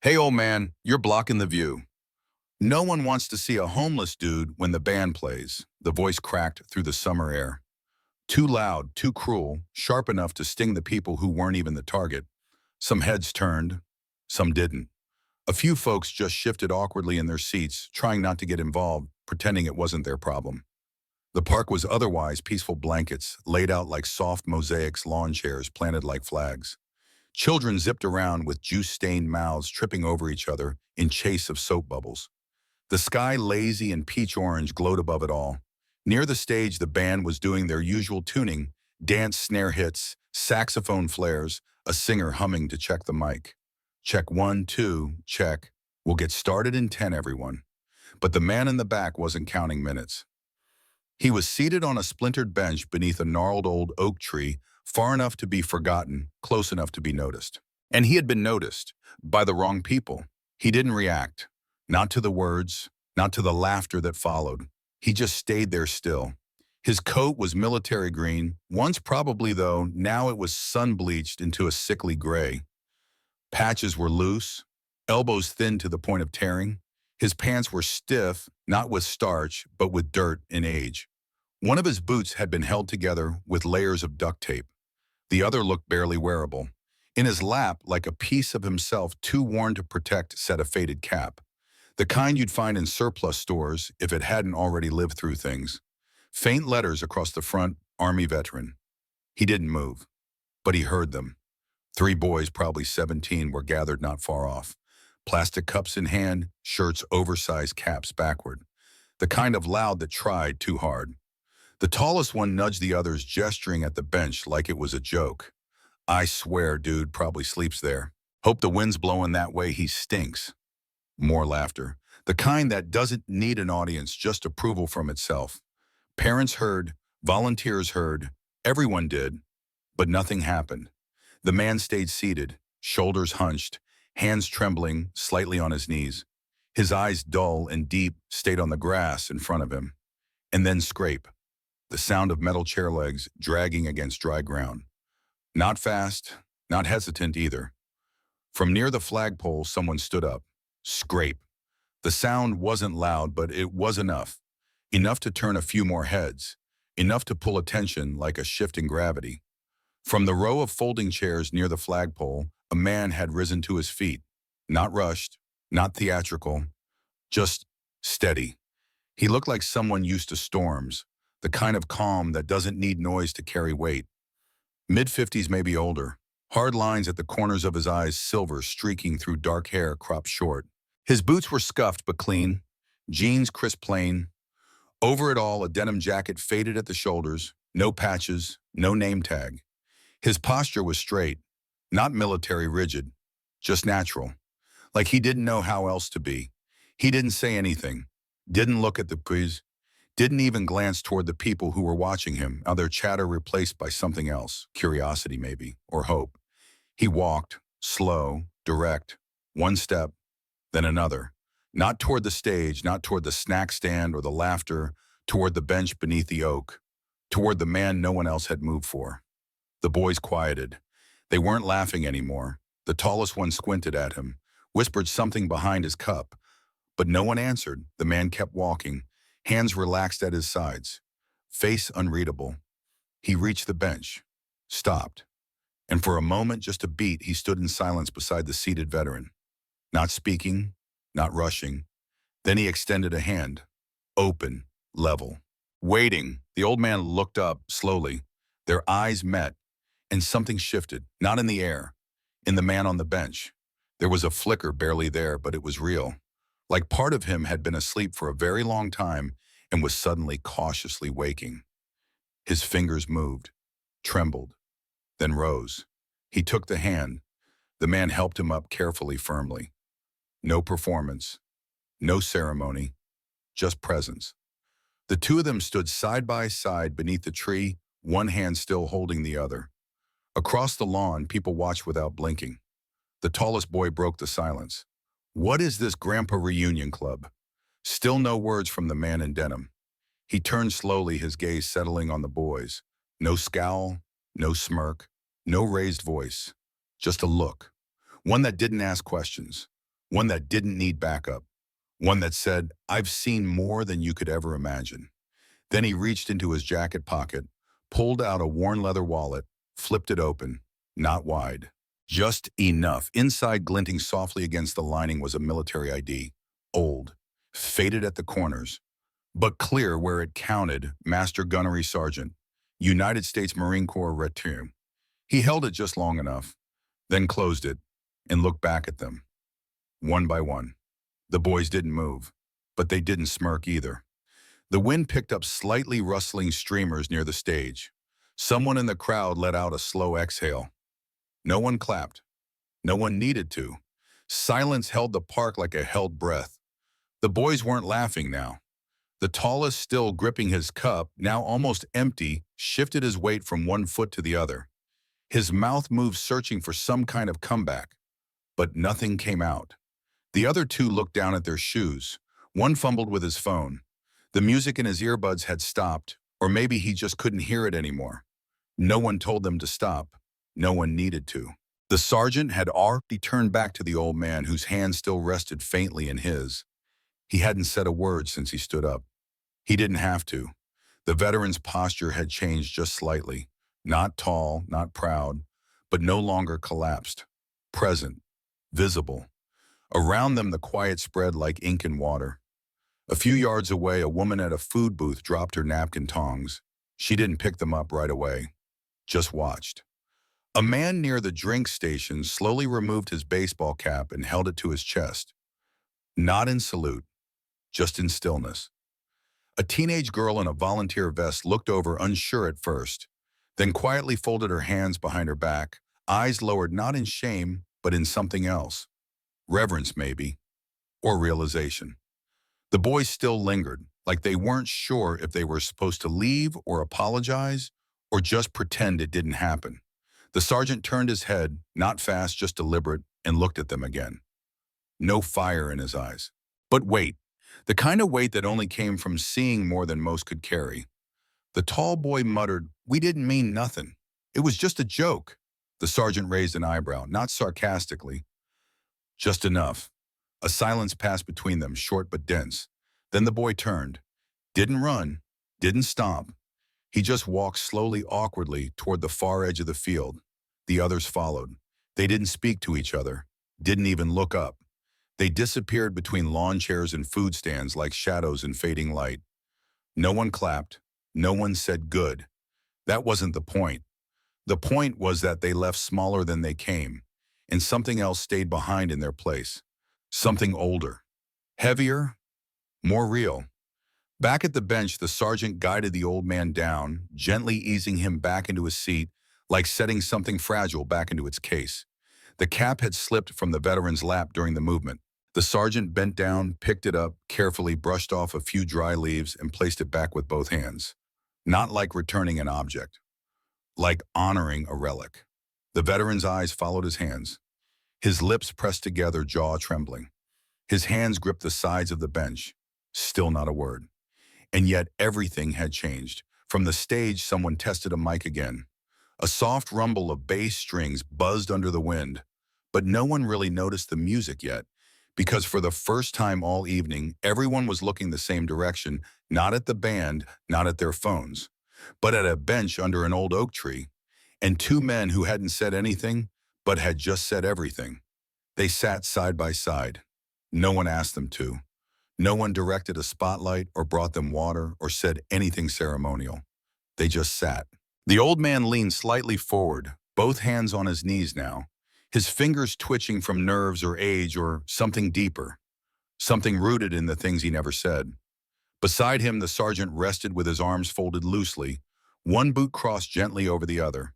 Hey, old man, you're blocking the view. No one wants to see a homeless dude when the band plays. The voice cracked through the summer air. Too loud, too cruel, sharp enough to sting the people who weren't even the target. Some heads turned, some didn't. A few folks just shifted awkwardly in their seats, trying not to get involved, pretending it wasn't their problem. The park was otherwise peaceful blankets, laid out like soft mosaics, lawn chairs planted like flags. Children zipped around with juice-stained mouths tripping over each other in chase of soap bubbles. The sky, lazy and peach orange, glowed above it all. Near the stage, the band was doing their usual tuning, dance snare hits, saxophone flares, a singer humming to check the mic. Check 1, 2, check. We'll get started in 10, everyone. But the man in the back wasn't counting minutes. He was seated on a splintered bench beneath a gnarled old oak tree, far enough to be forgotten, close enough to be noticed. And he had been noticed by the wrong people. He didn't react, not to the words, not to the laughter that followed. He just stayed there still. His coat was military green, once probably though, now it was sun-bleached into a sickly gray. Patches were loose, elbows thin to the point of tearing. His pants were stiff, not with starch, but with dirt and age. One of his boots had been held together with layers of duct tape. The other looked barely wearable. In his lap, like a piece of himself too worn to protect, sat a faded cap. The kind you'd find in surplus stores if it hadn't already lived through things. Faint letters across the front, Army veteran. He didn't move, but he heard them. 3 boys, probably 17, were gathered not far off. Plastic cups in hand, shirts oversized caps backward. The kind of loud that tried too hard. The tallest one nudged the others, gesturing at the bench like it was a joke. I swear, dude probably sleeps there. Hope the wind's blowing that way, he stinks. More laughter. The kind that doesn't need an audience, just approval from itself. Parents heard, volunteers heard, everyone did, but nothing happened. The man stayed seated, shoulders hunched, hands trembling, slightly on his knees. His eyes, dull and deep, stayed on the grass in front of him. And then scrape. The sound of metal chair legs dragging against dry ground. Not fast, not hesitant either. From near the flagpole, someone stood up. Scrape. The sound wasn't loud, but it was enough. Enough to turn a few more heads. Enough to pull attention like a shifting gravity. From the row of folding chairs near the flagpole, a man had risen to his feet. Not rushed, not theatrical, just steady. He looked like someone used to storms, the kind of calm that doesn't need noise to carry weight. Mid-50s, maybe older. Hard lines at the corners of his eyes, silver streaking through dark hair cropped short. His boots were scuffed but clean, jeans crisp plain. Over it all, a denim jacket faded at the shoulders, no patches, no name tag. His posture was straight, not military rigid, just natural. Like he didn't know how else to be. He didn't say anything, didn't look at the quiz, didn't even glance toward the people who were watching him, now their chatter replaced by something else, curiosity maybe, or hope. He walked, slow, direct, one step, then another. Not toward the stage, not toward the snack stand or the laughter, toward the bench beneath the oak, toward the man no one else had moved for. The boys quieted. They weren't laughing anymore. The tallest one squinted at him, whispered something behind his cup. But no one answered. The man kept walking, hands relaxed at his sides, face unreadable. He reached the bench, stopped. And for a moment, just a beat, he stood in silence beside the seated veteran. Not speaking, not rushing. Then he extended a hand, open, level. Waiting, the old man looked up slowly. Their eyes met, and something shifted, not in the air, in the man on the bench. There was a flicker barely there, but it was real. Like part of him had been asleep for a very long time and was suddenly cautiously waking. His fingers moved, trembled, then rose. He took the hand. The man helped him up carefully, firmly. No performance, no ceremony, just presence. The two of them stood side by side beneath the tree, one hand still holding the other. Across the lawn, people watched without blinking. The tallest boy broke the silence. What is this Grandpa Reunion Club? Still no words from the man in denim. He turned slowly, his gaze settling on the boys. No scowl, no smirk, no raised voice. Just a look. One that didn't ask questions. one that didn't need backup, one that said, "I've seen more than you could ever imagine." Then he reached into his jacket pocket, pulled out a worn leather wallet, flipped it open, not wide, just enough. Inside, glinting softly against the lining, was a military ID, old, faded at the corners, but clear where it counted: Master Gunnery Sergeant, United States Marine Corps Return. He held it just long enough, then closed it and looked back at them, one by one. The boys didn't move, but they didn't smirk either. The wind picked up slightly rustling streamers near the stage. Someone in the crowd let out a slow exhale. No one clapped. No one needed to. Silence held the park like a held breath. The boys weren't laughing now. The tallest, still gripping his cup, now almost empty, shifted his weight from one foot to the other. His mouth moved, searching for some kind of comeback, but nothing came out. The other two looked down at their shoes. One fumbled with his phone. The music in his earbuds had stopped, or maybe he just couldn't hear it anymore. No one told them to stop. No one needed to. The sergeant had already turned back to the old man, whose hand still rested faintly in his. He hadn't said a word since he stood up. He didn't have to. The veteran's posture had changed just slightly. Not tall, not proud, but no longer collapsed. Present, visible. Around them, the quiet spread like ink and water. A few yards away, a woman at a food booth dropped her napkin tongs. She didn't pick them up right away, just watched. A man near the drink station slowly removed his baseball cap and held it to his chest. Not in salute, just in stillness. A teenage girl in a volunteer vest looked over, unsure at first, then quietly folded her hands behind her back, eyes lowered not in shame, but in something else. Reverence, maybe, or realization. The boys still lingered, like they weren't sure if they were supposed to leave or apologize or just pretend it didn't happen. The sergeant turned his head, not fast, just deliberate, and looked at them again. No fire in his eyes. But wait, the kind of weight that only came from seeing more than most could carry. The tall boy muttered, "We didn't mean nothing. It was just a joke." The sergeant raised an eyebrow, not sarcastically, just enough. A silence passed between them, short but dense. Then the boy turned. Didn't run, didn't stomp. He just walked slowly, awkwardly, toward the far edge of the field. The others followed. They didn't speak to each other, didn't even look up. They disappeared between lawn chairs and food stands like shadows in fading light. No one clapped. No one said good. That wasn't the point. The point was that they left smaller than they came, and something else stayed behind in their place. Something older, heavier, more real. Back at the bench, the sergeant guided the old man down, gently easing him back into his seat, like setting something fragile back into its case. The cap had slipped from the veteran's lap during the movement. The sergeant bent down, picked it up, carefully brushed off a few dry leaves, and placed it back with both hands. Not like returning an object, like honoring a relic. The veteran's eyes followed his hands. His lips pressed together, jaw trembling. His hands gripped the sides of the bench. Still not a word. And yet everything had changed. From the stage, someone tested a mic again. A soft rumble of bass strings buzzed under the wind. But no one really noticed the music yet, because for the first time all evening, everyone was looking the same direction, not at the band, not at their phones, but at a bench under an old oak tree, and two men who hadn't said anything, but had just said everything. They sat side by side. No one asked them to. No one directed a spotlight or brought them water or said anything ceremonial. They just sat. The old man leaned slightly forward, both hands on his knees now, his fingers twitching from nerves or age or something deeper, something rooted in the things he never said. Beside him, the sergeant rested with his arms folded loosely, one boot crossed gently over the other.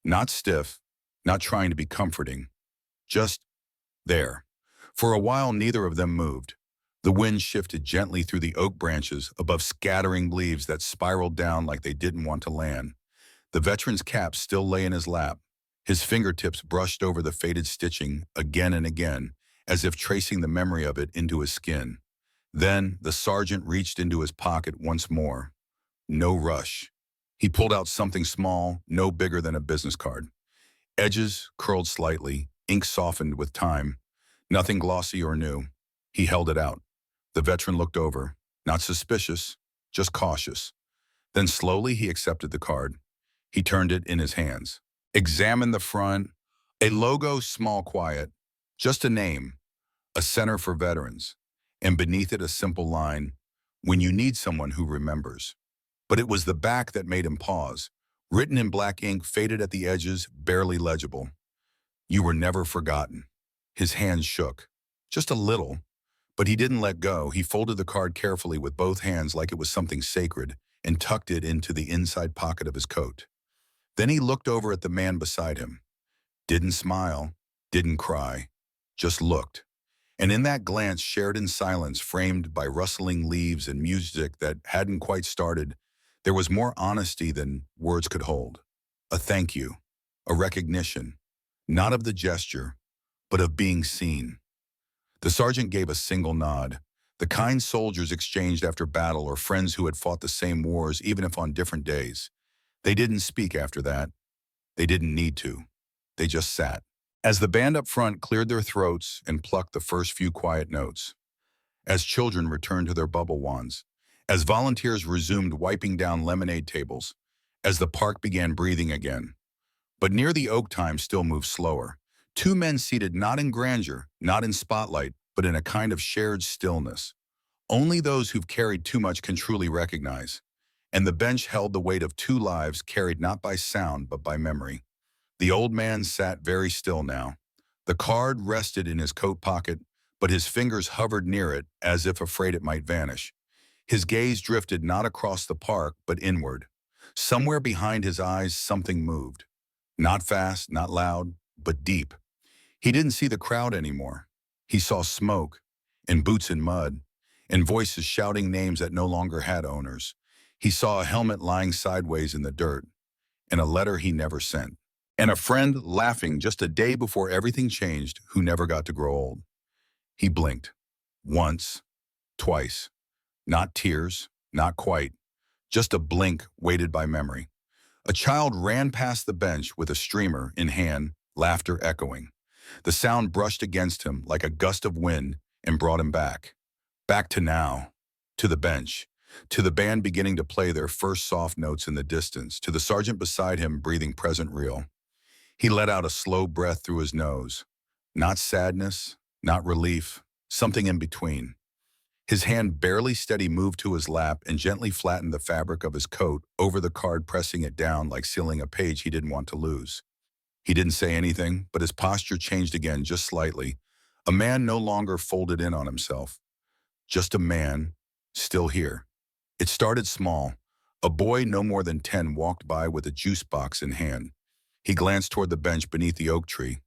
Not stiff, not trying to be comforting, just there. For a while, neither of them moved. The wind shifted gently through the oak branches above scattering leaves that spiraled down like they didn't want to land. The veteran's cap still lay in his lap. His fingertips brushed over the faded stitching again and again, as if tracing the memory of it into his skin. Then the sergeant reached into his pocket once more. No rush. He pulled out something small, no bigger than a business card. Edges curled slightly, ink softened with time. Nothing glossy or new. He held it out. The veteran looked over, not suspicious, just cautious. Then slowly he accepted the card. He turned it in his hands. Examined the front. A logo, small, quiet. Just a name. A center for veterans. And beneath it a simple line, when you need someone who remembers. But it was the back that made him pause. Written in black ink, faded at the edges, barely legible. You were never forgotten. His hands shook. Just a little. But he didn't let go. He folded the card carefully with both hands like it was something sacred and tucked it into the inside pocket of his coat. Then he looked over at the man beside him. Didn't smile, didn't cry, just looked. And in that glance, shared in silence, framed by rustling leaves and music that hadn't quite started, there was more honesty than words could hold. A thank you, a recognition, not of the gesture, but of being seen. The sergeant gave a single nod. The kind soldiers exchanged after battle or friends who had fought the same wars, even if on different days. They didn't speak after that. They didn't need to. They just sat. As the band up front cleared their throats and plucked the first few quiet notes. As children returned to their bubble wands. As volunteers resumed wiping down lemonade tables. As the park began breathing again. But near the oak time still moved slower. Two men seated not in grandeur, not in spotlight, but in a kind of shared stillness. Only those who've carried too much can truly recognize. And the bench held the weight of two lives carried not by sound but by memory. The old man sat very still now. The card rested in his coat pocket, but his fingers hovered near it as if afraid it might vanish. His gaze drifted not across the park but inward. Somewhere behind his eyes something moved. Not fast, not loud, but deep. He didn't see the crowd anymore. He saw smoke, and boots in mud, and voices shouting names that no longer had owners. He saw a helmet lying sideways in the dirt, and a letter he never sent, and a friend laughing just a day before everything changed who never got to grow old. He blinked. Once, twice. Not tears, not quite. Just a blink weighted by memory. A child ran past the bench with a streamer in hand, laughter echoing. The sound brushed against him like a gust of wind and brought him back. Back to now, to the bench, to the band beginning to play their first soft notes in the distance, to the sergeant beside him breathing present real. He let out a slow breath through his nose. Not sadness, not relief, something in between. His hand barely steady moved to his lap and gently flattened the fabric of his coat over the card, pressing it down like sealing a page he didn't want to lose. He didn't say anything, but his posture changed again just slightly. A man no longer folded in on himself. Just a man, still here. It started small. A boy no more than 10 walked by with a juice box in hand. He glanced toward the bench beneath the oak tree,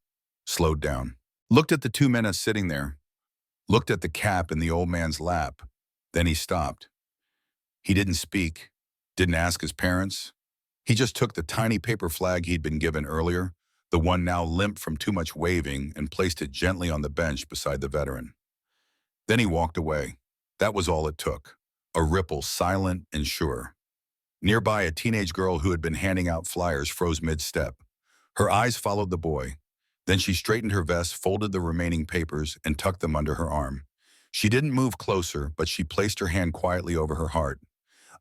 slowed down, looked at the two men sitting there, looked at the cap in the old man's lap. Then he stopped. He didn't speak, didn't ask his parents. He just took the tiny paper flag he'd been given earlier, the one now limp from too much waving, and placed it gently on the bench beside the veteran. Then he walked away. That was all it took. A ripple, silent and sure. Nearby, a teenage girl who had been handing out flyers froze mid-step. Her eyes followed the boy. Then she straightened her vest, folded the remaining papers, and tucked them under her arm. She didn't move closer, but she placed her hand quietly over her heart.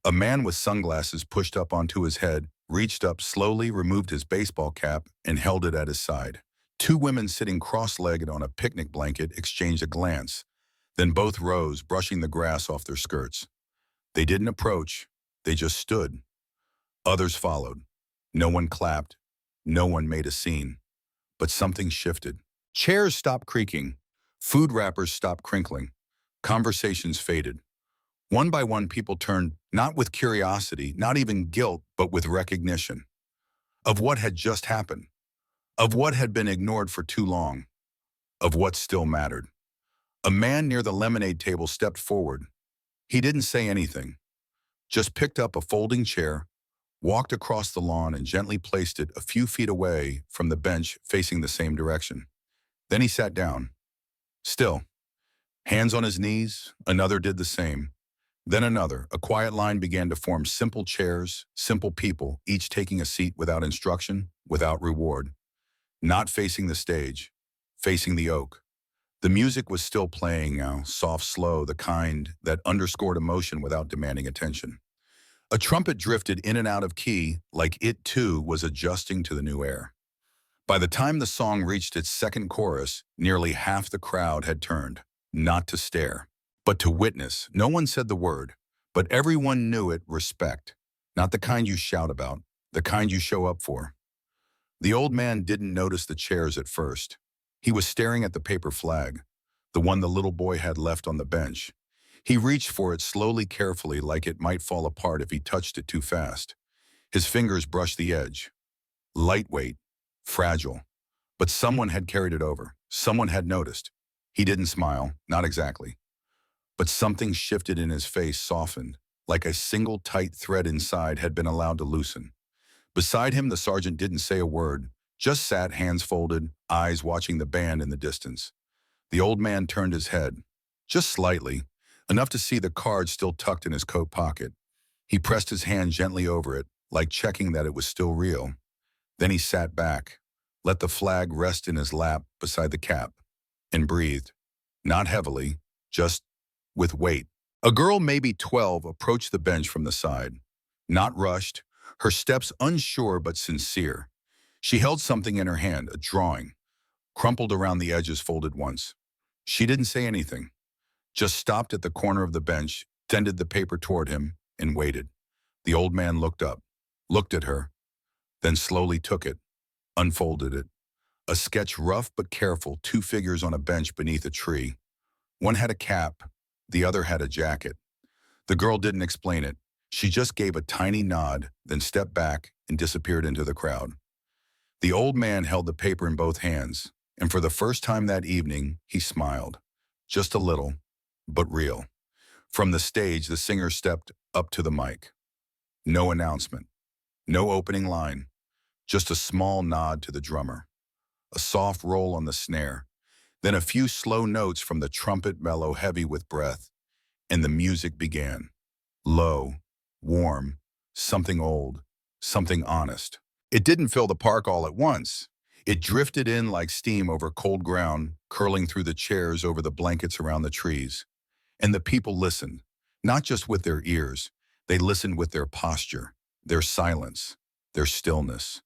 A man with sunglasses pushed up onto his head, reached up slowly, removed his baseball cap, and held it at his side. Two women sitting cross-legged on a picnic blanket exchanged a glance. Then both rose, brushing the grass off their skirts. They didn't approach, they just stood. Others followed. No one clapped. No one made a scene. But something shifted. Chairs stopped creaking. Food wrappers stopped crinkling. Conversations faded. One by one, people turned, not with curiosity, not even guilt, but with recognition. Of what had just happened. Of what had been ignored for too long. Of what still mattered. A man near the lemonade table stepped forward. He didn't say anything. Just picked up a folding chair, walked across the lawn and gently placed it a few feet away from the bench facing the same direction. Then he sat down. Still. Hands on his knees, another did the same. Then another. A quiet line began to form, simple chairs, simple people, each taking a seat without instruction, without reward. Not facing the stage, facing the oak. The music was still playing now, soft, slow, the kind that underscored emotion without demanding attention. A trumpet drifted in and out of key, like it too was adjusting to the new air. By the time the song reached its second chorus, nearly half the crowd had turned, not to stare, but to witness. No one said the word, but everyone knew it respect. Not the kind you shout about, the kind you show up for. The old man didn't notice the chairs at first. He was staring at the paper flag, the one the little boy had left on the bench. He reached for it slowly, carefully, like it might fall apart if he touched it too fast. His fingers brushed the edge. Lightweight, fragile. But someone had carried it over. Someone had noticed. He didn't smile, not exactly. But something shifted in his face, softened, like a single tight thread inside had been allowed to loosen. Beside him, the sergeant didn't say a word, just sat, hands folded, eyes watching the band in the distance. The old man turned his head, just slightly, enough to see the card still tucked in his coat pocket. He pressed his hand gently over it, like checking that it was still real. Then he sat back, let the flag rest in his lap beside the cap, and breathed, not heavily, just with weight. A girl, maybe 12, approached the bench from the side. Not rushed, her steps unsure but sincere. She held something in her hand, a drawing, crumpled around the edges, folded once. She didn't say anything, just stopped at the corner of the bench, tended the paper toward him, and waited. The old man looked up, looked at her, then slowly took it, unfolded it. A sketch, rough but careful, two figures on a bench beneath a tree. One had a cap, the other had a jacket. The girl didn't explain it. She just gave a tiny nod, then stepped back and disappeared into the crowd. The old man held the paper in both hands, and for the first time that evening, he smiled. Just a little, but real. From the stage, the singer stepped up to the mic. No announcement, no opening line, just a small nod to the drummer, a soft roll on the snare, then a few slow notes from the trumpet, mellow, heavy with breath, and the music began. Low, warm, something old, something honest. It didn't fill the park all at once. It drifted in like steam over cold ground, curling through the chairs, over the blankets around the trees. And the people listened, not just with their ears. They listened with their posture, their silence, their stillness.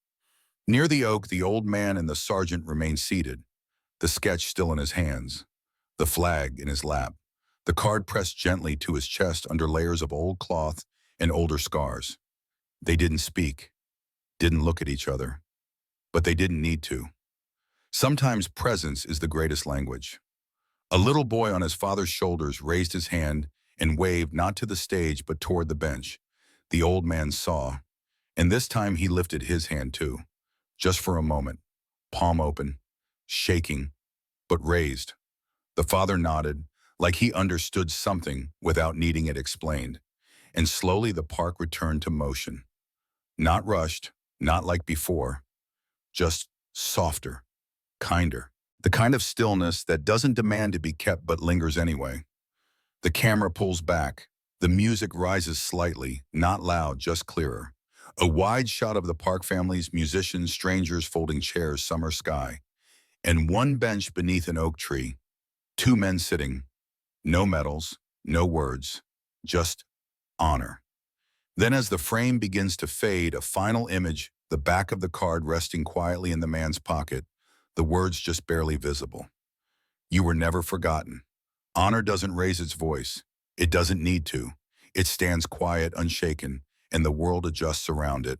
Near the oak, the old man and the sergeant remained seated, the sketch still in his hands, the flag in his lap, the card pressed gently to his chest under layers of old cloth and older scars. They didn't speak, didn't look at each other, but they didn't need to. Sometimes presence is the greatest language. A little boy on his father's shoulders raised his hand and waved, not to the stage but toward the bench. The old man saw, and this time he lifted his hand too, just for a moment, palm open, shaking, but raised. The father nodded, like he understood something without needing it explained, and slowly the park returned to motion. Not rushed, not like before, just softer, kinder. The kind of stillness that doesn't demand to be kept but lingers anyway. The camera pulls back. The music rises slightly, not loud, just clearer. A wide shot of the Park families, musicians, strangers, folding chairs, summer sky. And one bench beneath an oak tree. Two men sitting. No medals, no words, just honor. Then as the frame begins to fade, a final image, the back of the card resting quietly in the man's pocket, the words just barely visible. You were never forgotten. Honor doesn't raise its voice. It doesn't need to. It stands quiet, unshaken, and the world adjusts around it.